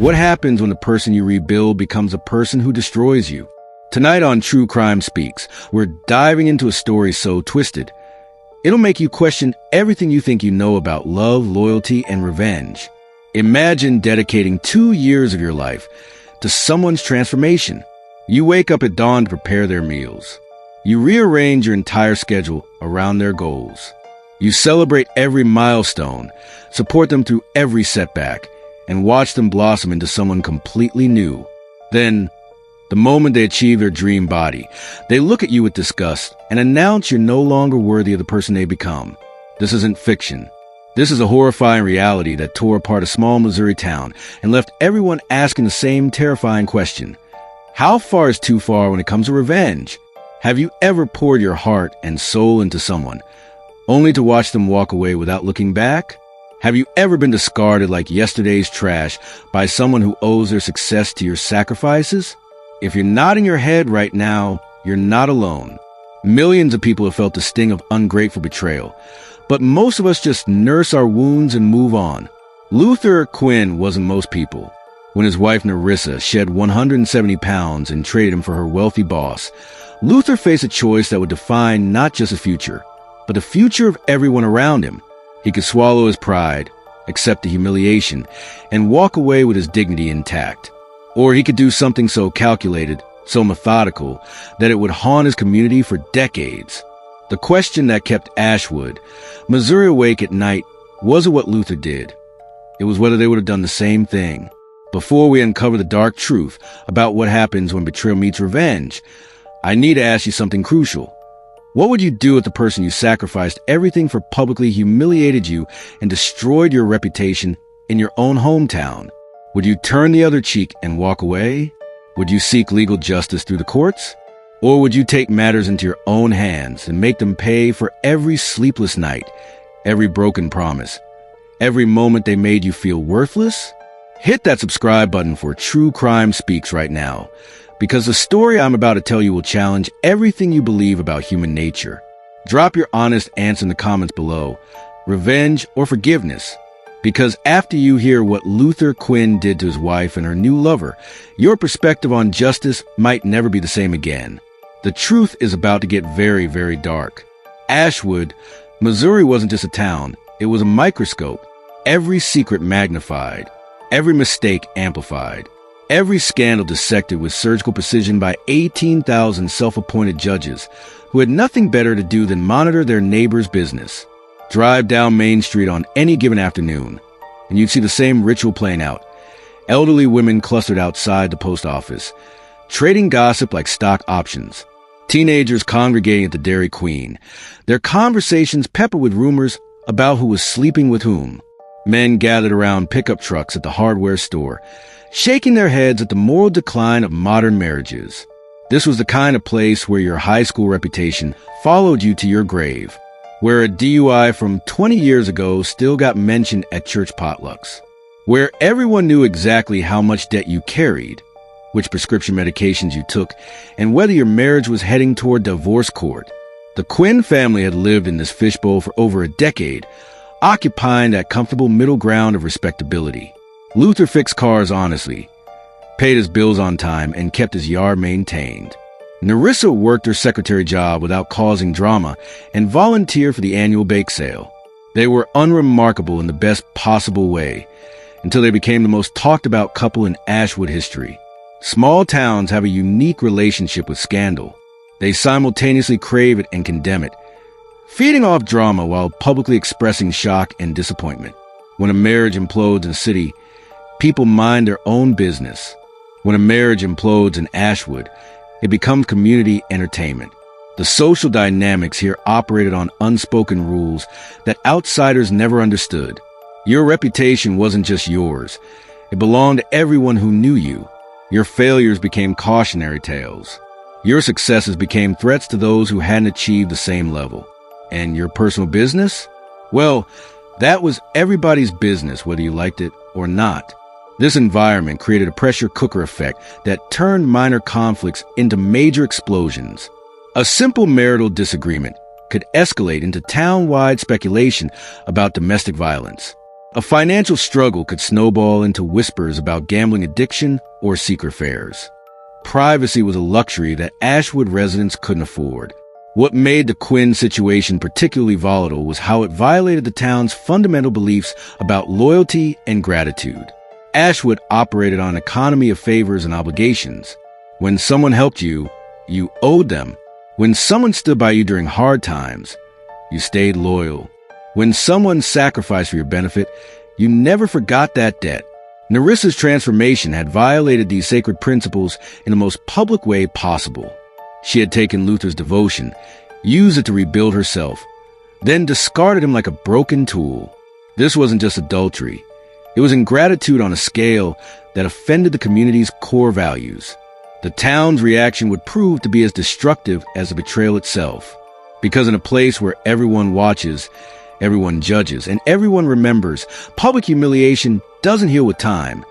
What happens when the person you rebuild becomes a person who destroys you? Tonight on True Crime Speaks, we're diving into a story so twisted, it'll make you question everything you think you know about love, loyalty, and revenge. Imagine dedicating 2 years of your life to someone's transformation. You wake up at dawn to prepare their meals. You rearrange your entire schedule around their goals. You celebrate every milestone, support them through every setback, and watch them blossom into someone completely new. Then, the moment they achieve their dream body, they look at you with disgust and announce you're no longer worthy of the person they become. This isn't fiction. This is a horrifying reality that tore apart a small Missouri town and left everyone asking the same terrifying question. How far is too far when it comes to revenge? Have you ever poured your heart and soul into someone, only to watch them walk away without looking back? Have you ever been discarded like yesterday's trash by someone who owes their success to your sacrifices? If you're nodding your head right now, you're not alone. Millions of people have felt the sting of ungrateful betrayal, but most of us just nurse our wounds and move on. Luther Quinn wasn't most people. When his wife Narissa shed 170 pounds and traded him for her wealthy boss, Luther faced a choice that would define not just his future, but the future of everyone around him. He could swallow his pride, accept the humiliation, and walk away with his dignity intact. Or he could do something so calculated, so methodical, that it would haunt his community for decades. The question that kept Ashwood, Missouri awake at night, wasn't what Luther did. It was whether they would have done the same thing. Before we uncover the dark truth about what happens when betrayal meets revenge, I need to ask you something crucial. What would you do if the person you sacrificed everything for publicly humiliated you and destroyed your reputation in your own hometown? Would you turn the other cheek and walk away? Would you seek legal justice through the courts? Or would you take matters into your own hands and make them pay for every sleepless night, every broken promise, every moment they made you feel worthless? Hit that subscribe button for True Crime Speaks right now, because the story I'm about to tell you will challenge everything you believe about human nature. Drop your honest answer in the comments below, revenge or forgiveness, because after you hear what Luther Quinn did to his wife and her new lover, your perspective on justice might never be the same again. The truth is about to get very, very dark. Ashwood, Missouri wasn't just a town, it was a microscope. Every secret magnified, every mistake amplified. Every scandal dissected with surgical precision by 18,000 self-appointed judges who had nothing better to do than monitor their neighbor's business. Drive down Main Street on any given afternoon, and you'd see the same ritual playing out. Elderly women clustered outside the post office, trading gossip like stock options. Teenagers congregating at the Dairy Queen, their conversations peppered with rumors about who was sleeping with whom. Men gathered around pickup trucks at the hardware store, shaking their heads at the moral decline of modern marriages. This was the kind of place where your high school reputation followed you to your grave, where a DUI from 20 years ago still got mentioned at church potlucks, where everyone knew exactly how much debt you carried, which prescription medications you took, and whether your marriage was heading toward divorce court. The Quinn family had lived in this fishbowl for over a decade, occupying that comfortable middle ground of respectability. Luther fixed cars honestly, paid his bills on time, and kept his yard maintained. Narissa worked her secretary job without causing drama and volunteered for the annual bake sale. They were unremarkable in the best possible way, until they became the most talked about couple in Ashwood history. Small towns have a unique relationship with scandal. They simultaneously crave it and condemn it, feeding off drama while publicly expressing shock and disappointment. When a marriage implodes in a city, people mind their own business. When a marriage implodes in Ashwood, it becomes community entertainment. The social dynamics here operated on unspoken rules that outsiders never understood. Your reputation wasn't just yours. It belonged to everyone who knew you. Your failures became cautionary tales. Your successes became threats to those who hadn't achieved the same level. And your personal business? Well, that was everybody's business, whether you liked it or not. This environment created a pressure cooker effect that turned minor conflicts into major explosions. A simple marital disagreement could escalate into town-wide speculation about domestic violence. A financial struggle could snowball into whispers about gambling addiction or secret affairs. Privacy was a luxury that Ashwood residents couldn't afford. What made the Quinn situation particularly volatile was how it violated the town's fundamental beliefs about loyalty and gratitude. Ashwood operated on an economy of favors and obligations. When someone helped you, you owed them. When someone stood by you during hard times, you stayed loyal. When someone sacrificed for your benefit, you never forgot that debt. Nerissa's transformation had violated these sacred principles in the most public way possible. She had taken Luther's devotion, used it to rebuild herself, then discarded him like a broken tool. This wasn't just adultery. It was ingratitude on a scale that offended the community's core values. The town's reaction would prove to be as destructive as the betrayal itself. Because in a place where everyone watches, everyone judges, and everyone remembers, public humiliation doesn't heal with time.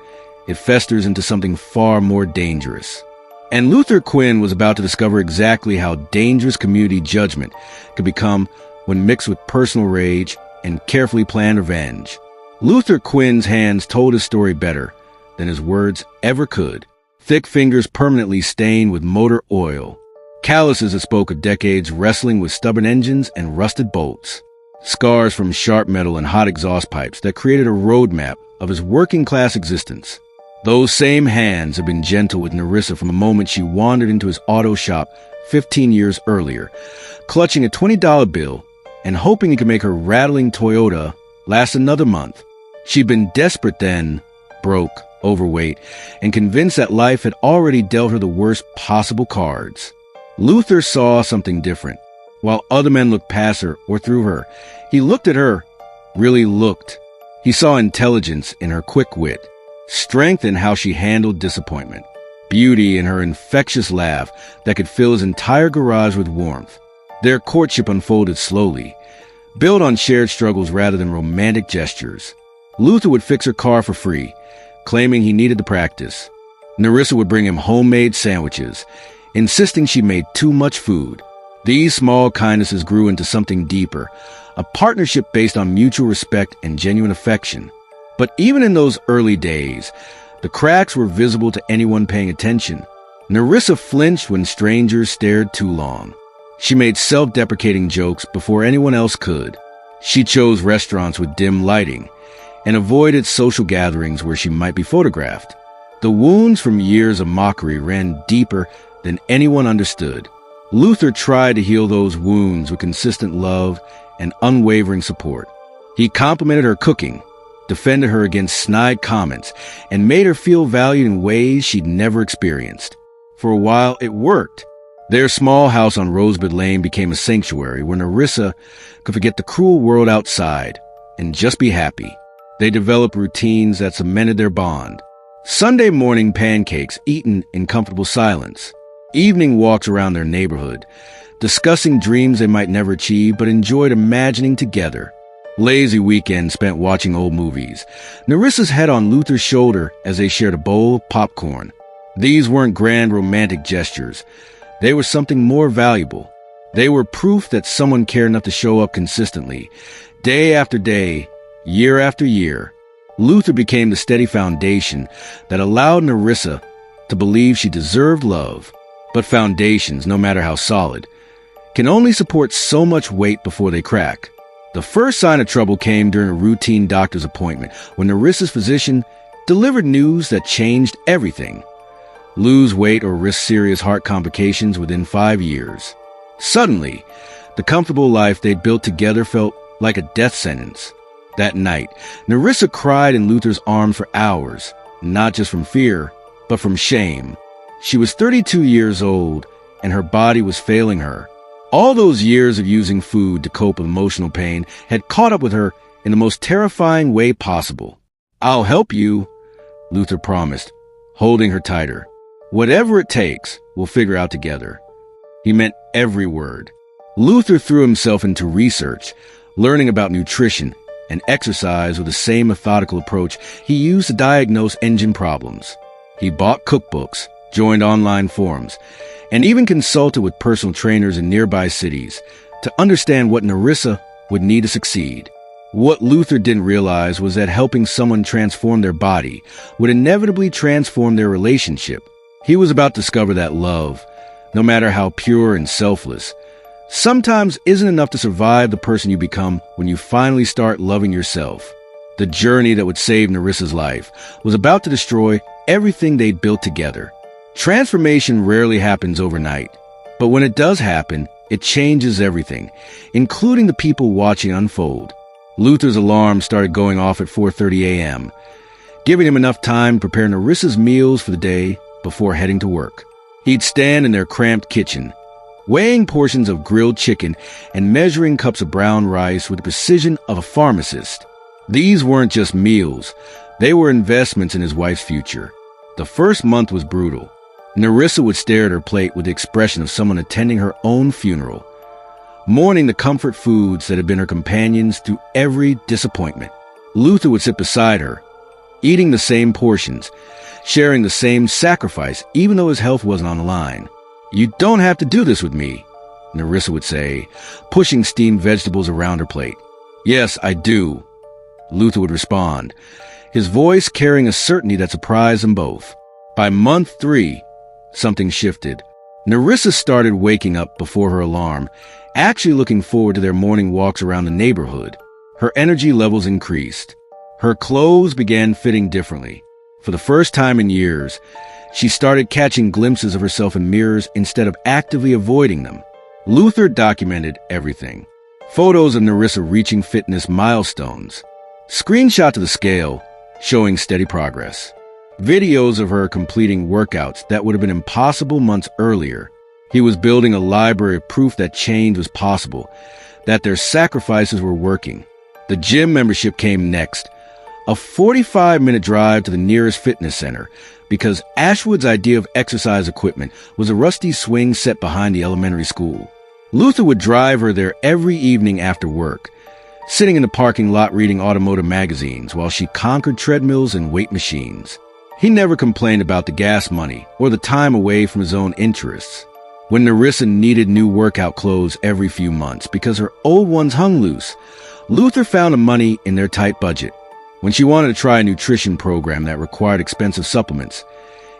It festers into something far more dangerous. And Luther Quinn was about to discover exactly how dangerous community judgment could become when mixed with personal rage and carefully planned revenge. Luther Quinn's hands told his story better than his words ever could. Thick fingers permanently stained with motor oil. Calluses that spoke of decades wrestling with stubborn engines and rusted bolts. Scars from sharp metal and hot exhaust pipes that created a roadmap of his working-class existence. Those same hands had been gentle with Nerissa from the moment she wandered into his auto shop 15 years earlier, clutching a $20 bill and hoping he could make her rattling Toyota last another month. She'd been desperate then, broke, overweight, and convinced that life had already dealt her the worst possible cards. Luther saw something different. While other men looked past her or through her, he looked at her, really looked. He saw intelligence in her quick wit, strength in how she handled disappointment, beauty in her infectious laugh that could fill his entire garage with warmth. Their courtship unfolded slowly, built on shared struggles rather than romantic gestures. Luther would fix her car for free, claiming he needed the practice. Nerissa would bring him homemade sandwiches, insisting she made too much food. These small kindnesses grew into something deeper, a partnership based on mutual respect and genuine affection. But even in those early days, the cracks were visible to anyone paying attention. Nerissa flinched when strangers stared too long. She made self-deprecating jokes before anyone else could. She chose restaurants with dim lighting and avoided social gatherings where she might be photographed. The wounds from years of mockery ran deeper than anyone understood. Luther tried to heal those wounds with consistent love and unwavering support. He complimented her cooking, defended her against snide comments, and made her feel valued in ways she'd never experienced. For a while, it worked. Their small house on Rosebud Lane became a sanctuary where Nerissa could forget the cruel world outside and just be happy. They developed routines that cemented their bond. Sunday morning pancakes eaten in comfortable silence. Evening walks around their neighborhood, discussing dreams they might never achieve but enjoyed imagining together. Lazy weekends spent watching old movies. Nerissa's head on Luther's shoulder as they shared a bowl of popcorn. These weren't grand romantic gestures. They were something more valuable. They were proof that someone cared enough to show up consistently, day after day, year after year. Luther became the steady foundation that allowed Nerissa to believe she deserved love. But foundations, no matter how solid, can only support so much weight before they crack. The first sign of trouble came during a routine doctor's appointment when Nerissa's physician delivered news that changed everything. Lose weight or risk serious heart complications within 5 years. Suddenly, the comfortable life they'd built together felt like a death sentence. That night, Nerissa cried in Luther's arms for hours, not just from fear, but from shame. She was 32 years old, and her body was failing her. All those years of using food to cope with emotional pain had caught up with her in the most terrifying way possible. "I'll help you," Luther promised, holding her tighter. "Whatever it takes, we'll figure out together." He meant every word. Luther threw himself into research, learning about nutrition and exercise with the same methodical approach he used to diagnose engine problems. He bought cookbooks, joined online forums, and even consulted with personal trainers in nearby cities to understand what Nerissa would need to succeed. What Luther didn't realize was that helping someone transform their body would inevitably transform their relationship. He was about to discover that love, no matter how pure and selfless, sometimes isn't enough to survive the person you become when you finally start loving yourself. The journey that would save Nerissa's life was about to destroy everything they'd built together. Transformation rarely happens overnight, but when it does happen, it changes everything, including the people watching unfold. Luther's alarm started going off at 4:30 a.m., giving him enough time to prepare Nerissa's meals for the day before heading to work. He'd stand in their cramped kitchen, weighing portions of grilled chicken and measuring cups of brown rice with the precision of a pharmacist. These weren't just meals, they were investments in his wife's future. The first month was brutal. Nerissa would stare at her plate with the expression of someone attending her own funeral, mourning the comfort foods that had been her companions through every disappointment. Luther would sit beside her, eating the same portions, sharing the same sacrifice, even though his health wasn't on the line. "You don't have to do this with me," Nerissa would say, pushing steamed vegetables around her plate. "Yes, I do," Luther would respond, his voice carrying a certainty that surprised them both. By month 3, something shifted. Nerissa started waking up before her alarm, actually looking forward to their morning walks around the neighborhood. Her energy levels increased. Her clothes began fitting differently. For the first time in years, she started catching glimpses of herself in mirrors instead of actively avoiding them. Luther documented everything. Photos of Nerissa reaching fitness milestones. Screenshots of the scale showing steady progress. Videos of her completing workouts that would have been impossible months earlier. He was building a library of proof that change was possible, that their sacrifices were working. The gym membership came next, a 45-minute drive to the nearest fitness center, because Ashwood's idea of exercise equipment was a rusty swing set behind the elementary school. Luther would drive her there every evening after work, sitting in the parking lot reading automotive magazines while she conquered treadmills and weight machines. He never complained about the gas money or the time away from his own interests. When Nerissa needed new workout clothes every few months because her old ones hung loose, Luther found the money in their tight budget. When she wanted to try a nutrition program that required expensive supplements,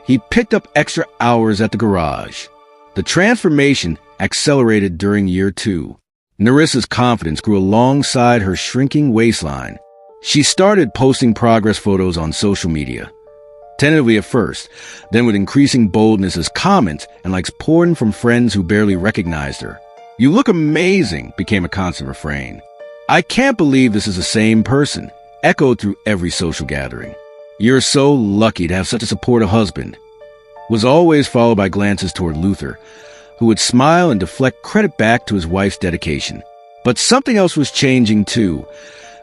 he picked up extra hours at the garage. The transformation accelerated during year 2. Nerissa's confidence grew alongside her shrinking waistline. She started posting progress photos on social media, tentatively at first, then with increasing boldness as comments and likes poured in from friends who barely recognized her. "You look amazing," became a constant refrain. "I can't believe this is the same person," echoed through every social gathering. "You're so lucky to have such a supportive husband," was always followed by glances toward Luther, who would smile and deflect credit back to his wife's dedication. But something else was changing too,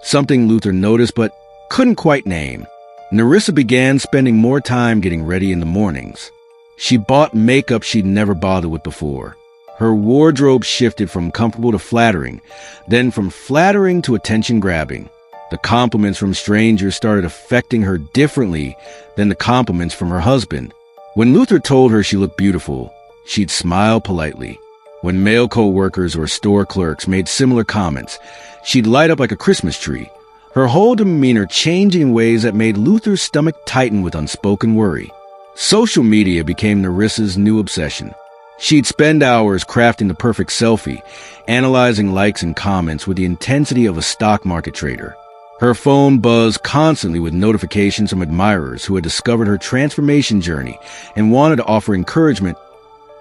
something Luther noticed but couldn't quite name. Nerissa began spending more time getting ready in the mornings. She bought makeup she'd never bothered with before. Her wardrobe shifted from comfortable to flattering, then from flattering to attention-grabbing. The compliments from strangers started affecting her differently than the compliments from her husband. When Luther told her she looked beautiful, she'd smile politely. When male co-workers or store clerks made similar comments, she'd light up like a Christmas tree, her whole demeanor changing in ways that made Luther's stomach tighten with unspoken worry. Social media became Nerissa's new obsession. She'd spend hours crafting the perfect selfie, analyzing likes and comments with the intensity of a stock market trader. Her phone buzzed constantly with notifications from admirers who had discovered her transformation journey and wanted to offer encouragement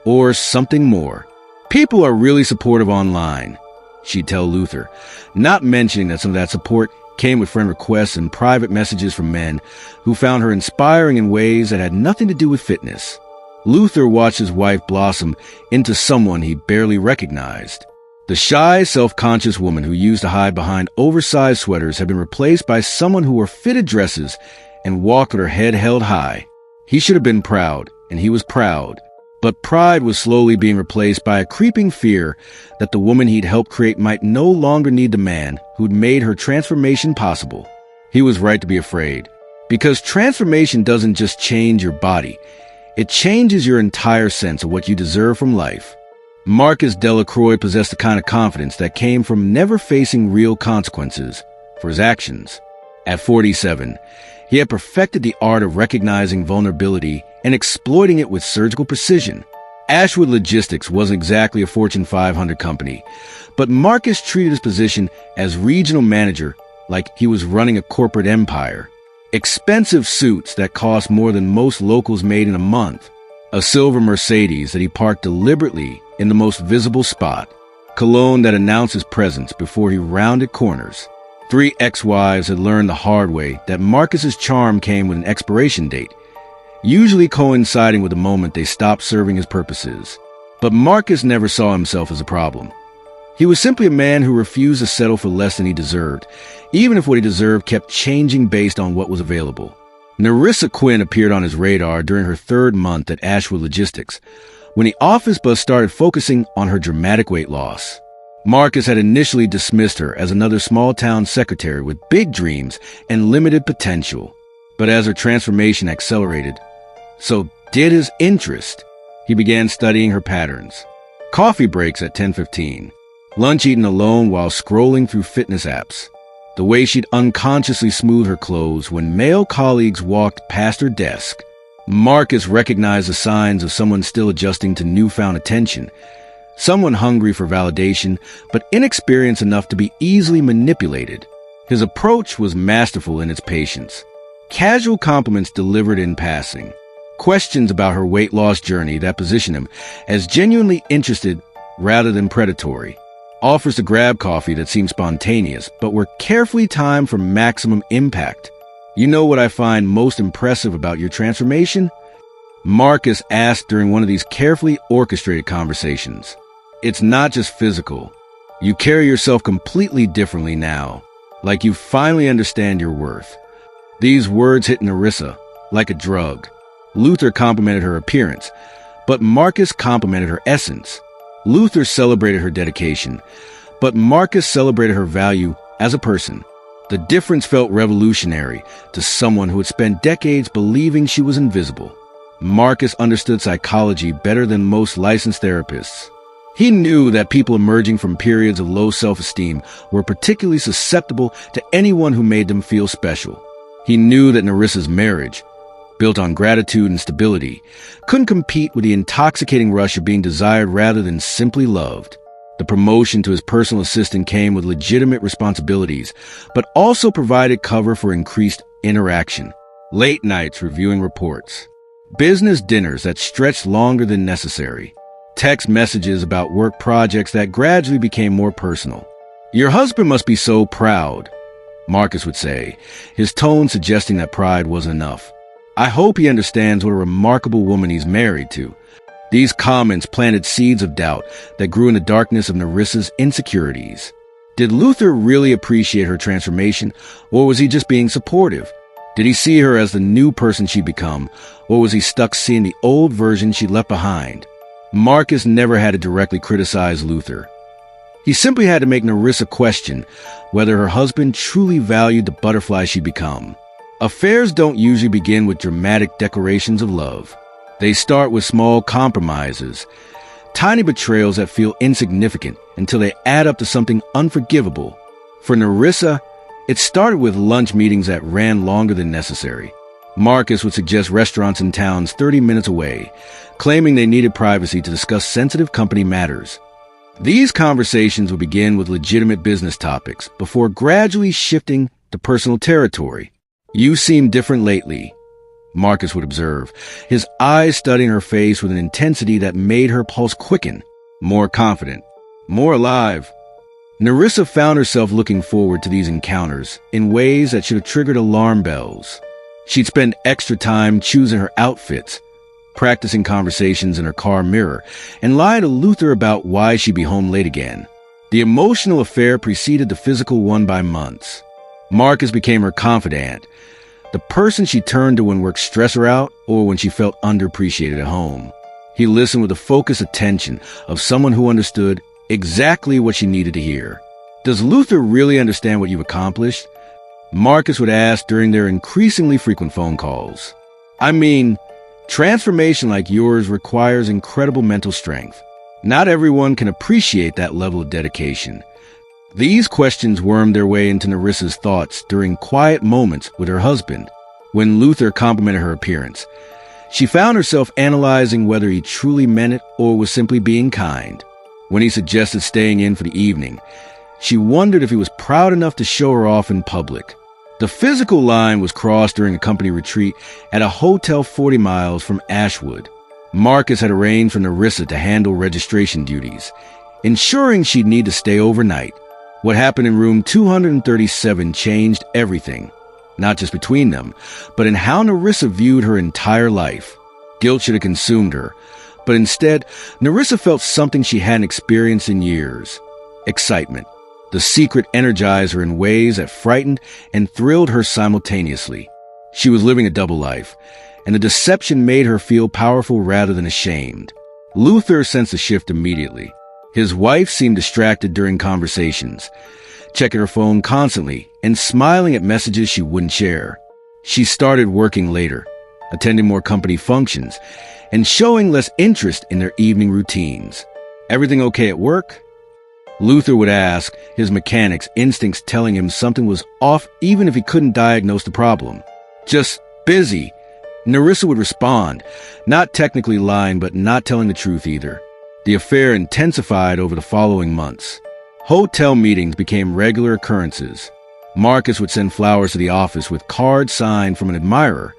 or something more. "People are really supportive online," she'd tell Luther, not mentioning that some of that support came with friend requests and private messages from men who found her inspiring in ways that had nothing to do with fitness. Luther watched his wife blossom into someone he barely recognized. The shy, self-conscious woman who used to hide behind oversized sweaters had been replaced by someone who wore fitted dresses and walked with her head held high. He should have been proud, and he was proud. But pride was slowly being replaced by a creeping fear that the woman he'd helped create might no longer need the man who'd made her transformation possible. He was right to be afraid, because transformation doesn't just change your body. It changes your entire sense of what you deserve from life. Marcus Delacroix possessed the kind of confidence that came from never facing real consequences, for his actions. At 47, he had perfected the art of recognizing vulnerability and exploiting it with surgical precision. Ashwood Logistics wasn't exactly a Fortune 500 company, but Marcus treated his position as regional manager like he was running a corporate empire. Expensive suits that cost more than most locals made in a month. A silver Mercedes that he parked deliberately in the most visible spot. Cologne that announced his presence before he rounded corners. 3 ex-wives had learned the hard way that Marcus's charm came with an expiration date, usually coinciding with the moment they stopped serving his purposes. But Marcus never saw himself as a problem. He was simply a man who refused to settle for less than he deserved, even if what he deserved kept changing based on what was available. Nerissa Quinn appeared on his radar during her 3rd month at Ashwood Logistics, when the office buzz started focusing on her dramatic weight loss. Marcus had initially dismissed her as another small-town secretary with big dreams and limited potential. But as her transformation accelerated, so did his interest. He began studying her patterns. Coffee breaks at 10:15. Lunch eaten alone while scrolling through fitness apps. The way she'd unconsciously smooth her clothes when male colleagues walked past her desk. Marcus recognized the signs of someone still adjusting to newfound attention. Someone hungry for validation, but inexperienced enough to be easily manipulated. His approach was masterful in its patience. Casual compliments delivered in passing. Questions about her weight loss journey that positioned him as genuinely interested rather than predatory. Offers to grab coffee that seemed spontaneous, but were carefully timed for maximum impact. You know what I find most impressive about your transformation? Marcus asked during one of these carefully orchestrated conversations. It's not just physical. You carry yourself completely differently now, like you finally understand your worth. These words hit Nerissa like a drug. Luther complimented her appearance, but Marcus complimented her essence. Luther celebrated her dedication, but Marcus celebrated her value as a person. The difference felt revolutionary to someone who had spent decades believing she was invisible. Marcus understood psychology better than most licensed therapists. He knew that people emerging from periods of low self-esteem were particularly susceptible to anyone who made them feel special. He knew that Nerissa's marriage, built on gratitude and stability, couldn't compete with the intoxicating rush of being desired rather than simply loved. The promotion to his personal assistant came with legitimate responsibilities, but also provided cover for increased interaction. Late nights reviewing reports. Business dinners that stretched longer than necessary. Text messages about work projects that gradually became more personal. "Your husband must be so proud," Marcus would say, his tone suggesting that pride wasn't enough. "I hope he understands what a remarkable woman he's married to." These comments planted seeds of doubt that grew in the darkness of Nerissa's insecurities. Did Luther really appreciate her transformation, or was he just being supportive? Did he see her as the new person she'd become, or was he stuck seeing the old version she left behind? Marcus never had to directly criticize Luther. He simply had to make Nerissa question whether her husband truly valued the butterfly she'd become. Affairs don't usually begin with dramatic declarations of love. They start with small compromises, tiny betrayals that feel insignificant until they add up to something unforgivable. For Nerissa, it started with lunch meetings that ran longer than necessary. Marcus would suggest restaurants in towns 30 minutes away, claiming they needed privacy to discuss sensitive company matters. These conversations would begin with legitimate business topics before gradually shifting to personal territory. "You seem different lately," Marcus would observe, his eyes studying her face with an intensity that made her pulse quicken. More confident, more alive. Nerissa found herself looking forward to these encounters in ways that should have triggered alarm bells. She'd spend extra time choosing her outfits, practicing conversations in her car mirror, and lie to Luther about why she'd be home late again. The emotional affair preceded the physical one by months. Marcus became her confidant, the person she turned to when work stressed her out or when she felt underappreciated at home. He listened with the focused attention of someone who understood exactly what she needed to hear. "Does Luther really understand what you've accomplished?" Marcus would ask during their increasingly frequent phone calls. "I mean, transformation like yours requires incredible mental strength. Not everyone can appreciate that level of dedication." These questions wormed their way into Nerissa's thoughts during quiet moments with her husband. When Luther complimented her appearance, she found herself analyzing whether he truly meant it or was simply being kind. When he suggested staying in for the evening, she wondered if he was proud enough to show her off in public. The physical line was crossed during a company retreat at a hotel 40 miles from Ashwood. Marcus had arranged for Nerissa to handle registration duties, ensuring she'd need to stay overnight. What happened in room 237 changed everything, not just between them, but in how Nerissa viewed her entire life. Guilt should have consumed her, but instead, Nerissa felt something she hadn't experienced in years: excitement. The secret energized her in ways that frightened and thrilled her simultaneously. She was living a double life, and the deception made her feel powerful rather than ashamed. Luther sensed a shift immediately. His wife seemed distracted during conversations, checking her phone constantly and smiling at messages she wouldn't share. She started working later, attending more company functions, and showing less interest in their evening routines. "Everything okay at work?" Luther would ask, his mechanics' instincts telling him something was off even if he couldn't diagnose the problem. "Just busy," Nerissa would respond, not technically lying but not telling the truth either. The affair intensified over the following months. Hotel meetings became regular occurrences. Marcus would send flowers to the office with cards signed from an admirer,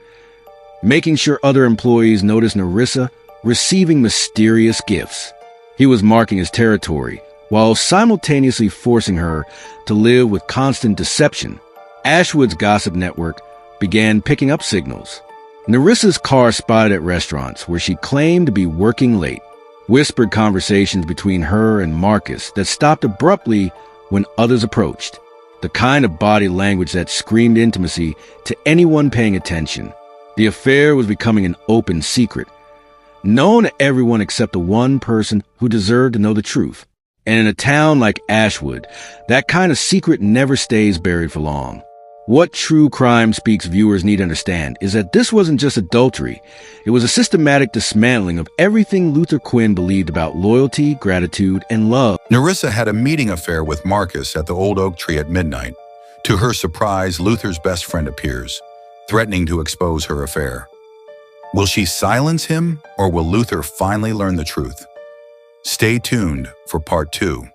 making sure other employees noticed Nerissa receiving mysterious gifts. He was marking his territory, while simultaneously forcing her to live with constant deception. Ashwood's gossip network began picking up signals. Nerissa's car spotted at restaurants where she claimed to be working late. Whispered conversations between her and Marcus that stopped abruptly when others approached. The kind of body language that screamed intimacy to anyone paying attention. The affair was becoming an open secret, known to everyone except the one person who deserved to know the truth. And in a town like Ashwood, that kind of secret never stays buried for long. What True Crime Speaks viewers need to understand is that this wasn't just adultery. It was a systematic dismantling of everything Luther Quinn believed about loyalty, gratitude, and love. Nerissa had a meeting affair with Marcus at the old oak tree at midnight. To her surprise, Luther's best friend appears, threatening to expose her affair. Will she silence him, or will Luther finally learn the truth? Stay tuned for part 2.